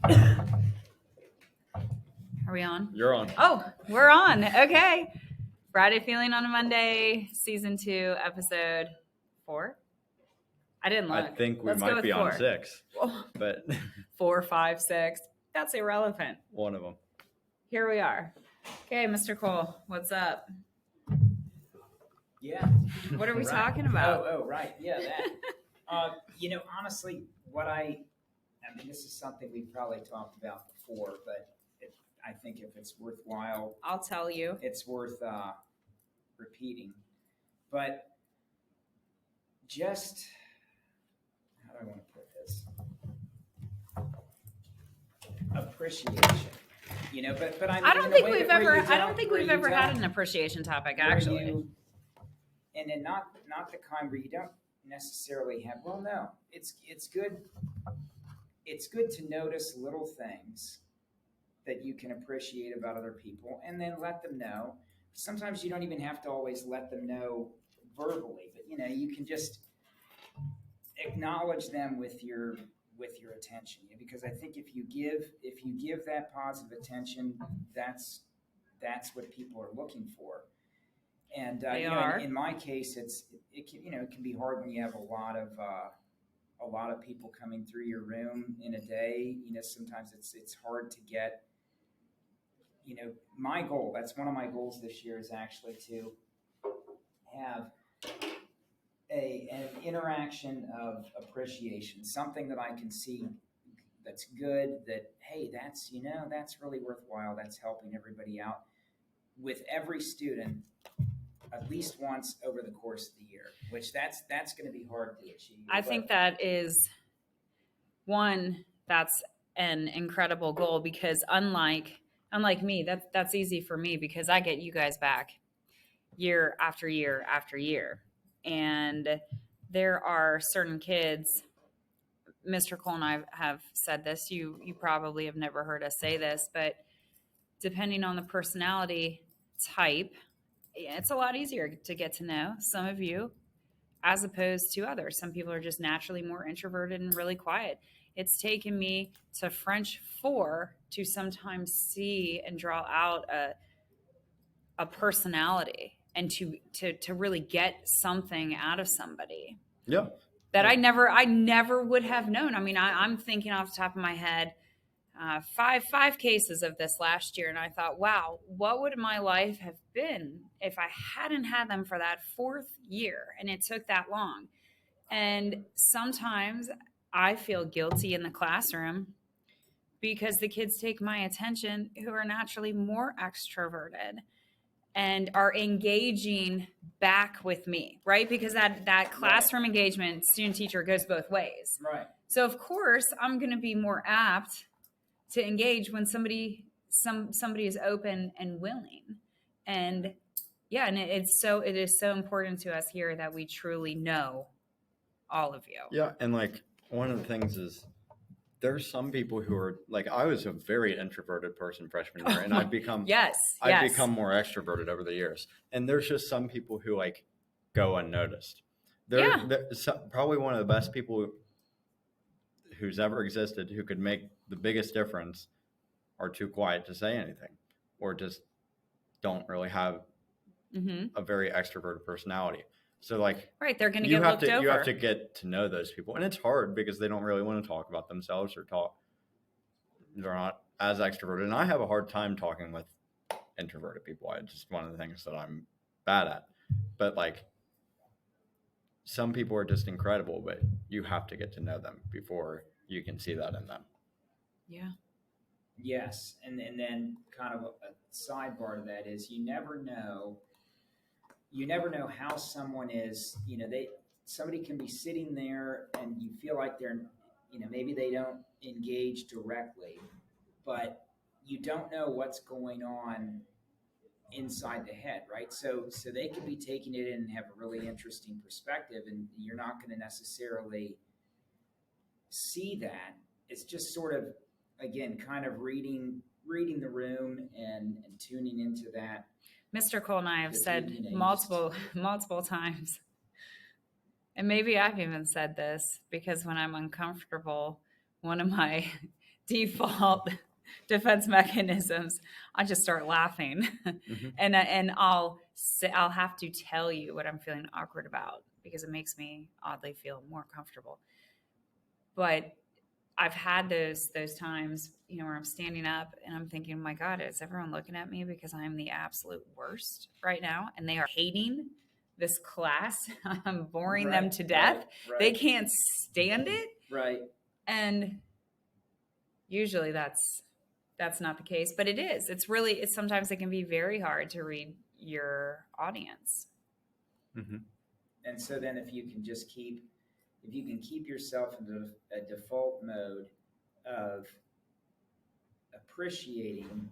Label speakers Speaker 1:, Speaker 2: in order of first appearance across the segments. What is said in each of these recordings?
Speaker 1: Are we on?
Speaker 2: You're on.
Speaker 1: Oh, we're on. Okay. Friday Feeling on a Monday, season 2, episode 4. I didn't look.
Speaker 2: I think we
Speaker 1: Let's go
Speaker 2: might
Speaker 1: with
Speaker 2: be
Speaker 1: 4.
Speaker 2: on 6,
Speaker 1: Oh,
Speaker 2: but
Speaker 1: 4, 5, 6. That's irrelevant.
Speaker 2: one of them.
Speaker 1: Here we are. Okay, Mr. Cole, what's up?
Speaker 3: Yeah.
Speaker 1: What are we
Speaker 3: Right.
Speaker 1: talking about?
Speaker 3: Oh, right. Yeah, that. Honestly, I mean, this is something we've probably talked about before, but I think if it's worthwhile,
Speaker 1: I'll tell you.
Speaker 3: it's worth repeating. But just, how do I want to put this? Appreciation. But I mean,
Speaker 1: I don't
Speaker 3: in a
Speaker 1: think
Speaker 3: way
Speaker 1: we've
Speaker 3: that where
Speaker 1: ever
Speaker 3: you
Speaker 1: I don't
Speaker 3: don't-
Speaker 1: think
Speaker 3: where
Speaker 1: we've
Speaker 3: you
Speaker 1: ever had
Speaker 3: don't-
Speaker 1: an appreciation topic,
Speaker 3: where
Speaker 1: actually.
Speaker 3: And then not the kind where you don't necessarily have. Well, no, it's good. It's good to notice little things that you can appreciate about other people, and then let them know. Sometimes you don't even have to always let them know verbally, but you can just acknowledge them with your attention. Because I think if you give that positive attention, that's what people are looking for. And
Speaker 1: They are.
Speaker 3: in my case, it can be hard when you have a lot of people coming through your room in a day. Sometimes it's hard to get. My goal, that's one of my goals this year, is actually to have an interaction of appreciation, something that I can see that's good, that, hey, that's really worthwhile, that's helping everybody out, with every student at least once over the course of the year, which that's going to be hard to achieve.
Speaker 1: I think that is that's an incredible goal, because unlike me, that's easy for me because I get you guys back year after year after year. And there are certain kids, Mr. Cole and I have said this, you probably have never heard us say this, but depending on the personality type, it's a lot easier to get to know some of you as opposed to others. Some people are just naturally more introverted and really quiet. It's taken me to French 4 to sometimes see and draw out a personality and to really get something out of somebody.
Speaker 2: Yeah.
Speaker 1: That I never would have known. I mean, I'm thinking off the top of my head, five cases of this last year, and I thought, wow, what would my life have been if I hadn't had them for that 4th year, and it took that long. And sometimes I feel guilty in the classroom because the kids take my attention who are naturally more extroverted and are engaging back with me, right? Because that classroom engagement, student teacher, goes both ways.
Speaker 3: Right.
Speaker 1: So of course I'm going to be more apt to engage when somebody is open and willing. And yeah, and it is so important to us here that we truly know all of you.
Speaker 2: Yeah, and like one of the things is there's some people who are like, I was a very introverted person freshman year, and I've become I've become more extroverted over the years. And there's just some people who like go unnoticed. They're probably one of the best people who's ever existed, who could make the biggest difference, are too quiet to say anything, or just don't really have a very extroverted personality. So like,
Speaker 1: right, they're going to get looked over.
Speaker 2: You have to get to know those people, and it's hard because they don't really want to talk about themselves they're not as extroverted. And I have a hard time talking with introverted people. It's just one of the things that I'm bad at. But like, some people are just incredible, but you have to get to know them before you can see that in them.
Speaker 1: Yeah.
Speaker 3: Yes, and then kind of a sidebar to that is you never know how someone is. Somebody can be sitting there and you feel like they're, maybe they don't engage directly, but you don't know what's going on inside the head, right? So they could be taking it in and have a really interesting perspective, and you're not going to necessarily see that. It's just sort of, again, kind of reading the room and tuning into that.
Speaker 1: Mr. Cole and I have said multiple times, and maybe I've even said this, because when I'm uncomfortable, one of my default defense mechanisms, I just start laughing.
Speaker 2: Mm-hmm.
Speaker 1: and I'll have to tell you what I'm feeling awkward about because it makes me oddly feel more comfortable. But I've had those times, where I'm standing up and I'm thinking, oh my God, is everyone looking at me because I'm the absolute worst right now? And they are hating this class. I'm boring them to death.
Speaker 3: Right.
Speaker 1: They can't stand it.
Speaker 3: Right.
Speaker 1: And usually that's not the case, but it is. It's sometimes it can be very hard to read your audience.
Speaker 2: Mm-hmm.
Speaker 3: And so then if you can keep yourself in a default mode of appreciating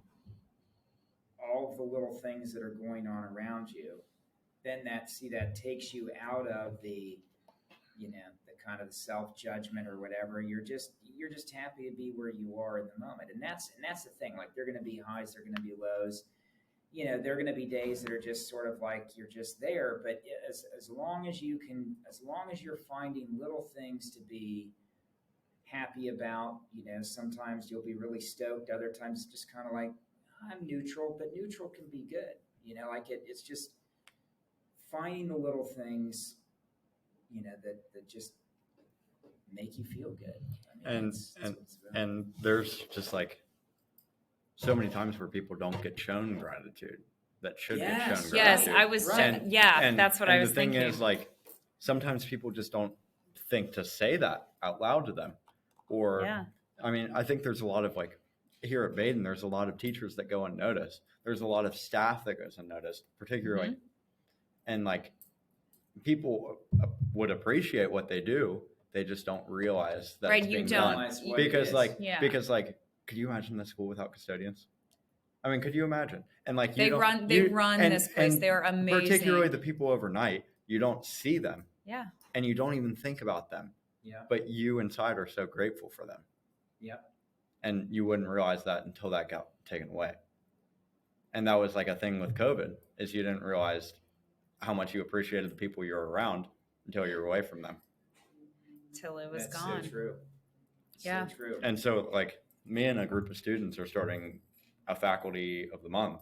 Speaker 3: all of the little things that are going on around you, then that takes you out of the kind of the self-judgment or whatever. You're just happy to be where you are in the moment. And that's the thing. Like, there are going to be highs, there are going to be lows. There are going to be days that are just sort of like you're just there. But as long as you're finding little things to be happy about, sometimes you'll be really stoked. Other times it's just kind of like, I'm neutral, but neutral can be good. It's just finding the little things, that just make you feel good.
Speaker 2: And there's just like so many times where people don't get shown gratitude that should get shown gratitude.
Speaker 1: Yes, I was. Right. That's what I was thinking.
Speaker 2: And the thing is, like, sometimes people just don't think to say that out loud to them. Or, I mean, I think there's a lot of, like, here at Baden, there's a lot of teachers that go unnoticed. There's a lot of staff that goes unnoticed, particularly. Mm-hmm. And, like, people would appreciate what they do. They just don't realize that it's being done. Because could you imagine the school without custodians? I mean, could you imagine? And like
Speaker 1: they run this place. They're amazing.
Speaker 2: Particularly the people overnight, you don't see them.
Speaker 1: Yeah.
Speaker 2: And you don't even think about them.
Speaker 3: Yeah.
Speaker 2: But you inside are so grateful for them.
Speaker 3: Yep.
Speaker 2: And you wouldn't realize that until that got taken away. And that was like a thing with COVID, is you didn't realize how much you appreciated the people you were around until you were away from them.
Speaker 1: Till it was
Speaker 3: That's
Speaker 1: gone.
Speaker 3: So true.
Speaker 1: Yeah.
Speaker 3: So true.
Speaker 2: And so, like, me and a group of students are starting a faculty of the month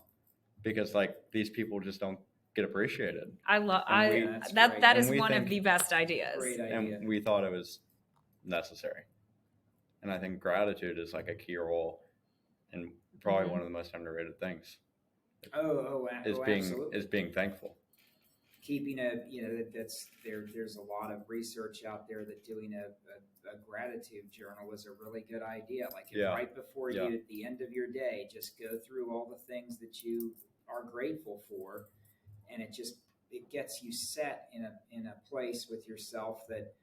Speaker 2: because, like, these people just don't get appreciated.
Speaker 1: That is one of the best ideas.
Speaker 3: Great idea.
Speaker 2: And we thought it was necessary. And I think gratitude is like a key role and probably one of the most underrated things. Is being thankful.
Speaker 3: Keeping there's a lot of research out there that doing a gratitude journal is a really good idea. Like, right before you, at the end of your day, just go through all the things that you are grateful for, and it gets you set in a place with yourself that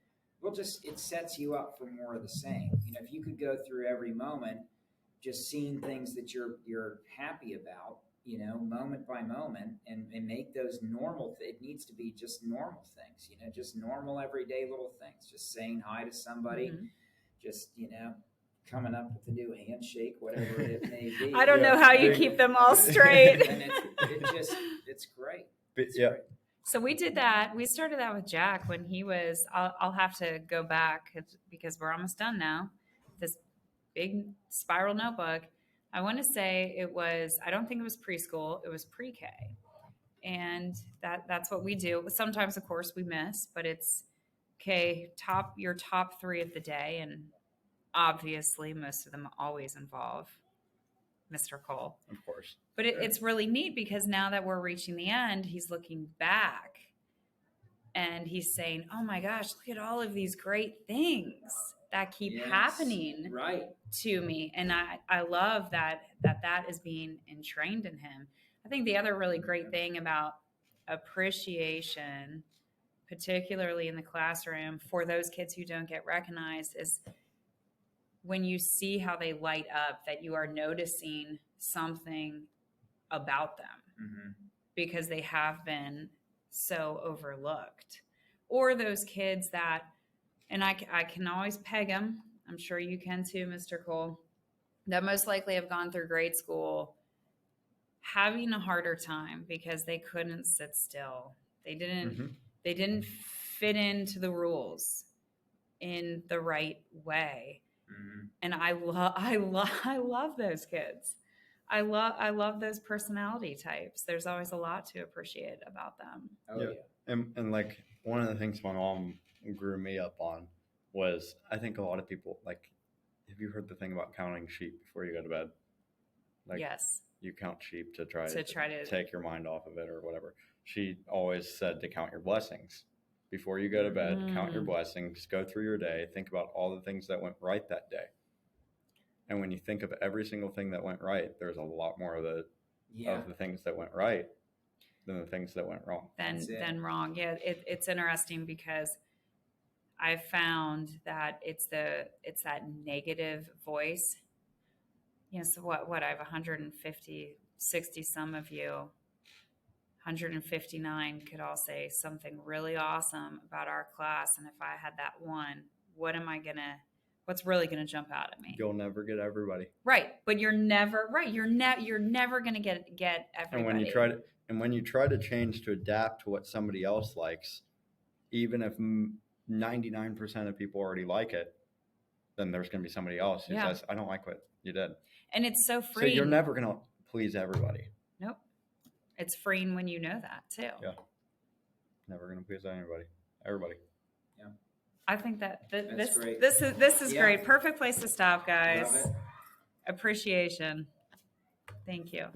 Speaker 3: it sets you up for more of the same. If you could go through every moment just seeing things that you're happy about, moment by moment, and make those normal. It needs to be just normal things, just normal everyday little things. Just saying hi to somebody, just coming up with a new handshake, whatever it may be.
Speaker 1: I don't know how you keep them all straight.
Speaker 3: And it's great.
Speaker 2: Great.
Speaker 1: So we did that. We started that with Jack when he was. I'll have to go back because we're almost done now. This big spiral notebook. I want to say it was, I don't think it was preschool, it was pre-K. And that's what we do. Sometimes, of course, we miss, but it's, your top 3 of the day. And obviously, most of them always involve Mr. Cole.
Speaker 2: Of course.
Speaker 1: But it's really neat because now that we're reaching the end, he's looking back and he's saying, oh my gosh, look at all of these great things that keep happening to me. And I love that is being entrained in him. I think the other really great thing about appreciation, particularly in the classroom for those kids who don't get recognized, is when you see how they light up, that you are noticing something about them because they have been so overlooked. Or those kids that, and I can always peg them, I'm sure you can too, Mr. Cole, that most likely have gone through grade school having a harder time because they couldn't sit still. They didn't fit into the rules in the right way. And I love those kids. I love those personality types. There's always a lot to appreciate about them.
Speaker 3: Oh yeah.
Speaker 2: And like one of the things my mom grew me up on was, I think a lot of people, like, have you heard the thing about counting sheep before you go to bed? Like,
Speaker 1: yes.
Speaker 2: You count sheep to try
Speaker 1: to
Speaker 2: take your mind off of it or whatever. She always said to count your blessings before you go to bed. Count your blessings, go through your day, think about all the things that went right that day. And when you think of every single thing that went right, there's a lot more of the things that went right than the things that went wrong.
Speaker 1: Than wrong. Yeah, it's interesting because I found that it's that negative voice. So what I have 150, 60 some of you, 159 could all say something really awesome about our class. And if I had that one, what's really gonna jump out at me?
Speaker 2: You'll never get everybody.
Speaker 1: Right. But you're never gonna get everybody.
Speaker 2: And when you try to change to adapt to what somebody else likes, even if 99% of people already like it, then there's going to be somebody else who says, I don't like what you did.
Speaker 1: And it's so freeing.
Speaker 2: So you're never going to please everybody.
Speaker 1: Nope. It's freeing when you know that too.
Speaker 2: Yeah. Never going to please everybody.
Speaker 3: Yeah.
Speaker 1: I think that this
Speaker 3: great.
Speaker 1: This is great. Perfect place to stop, guys.
Speaker 3: Love it.
Speaker 1: Appreciation. Thank you.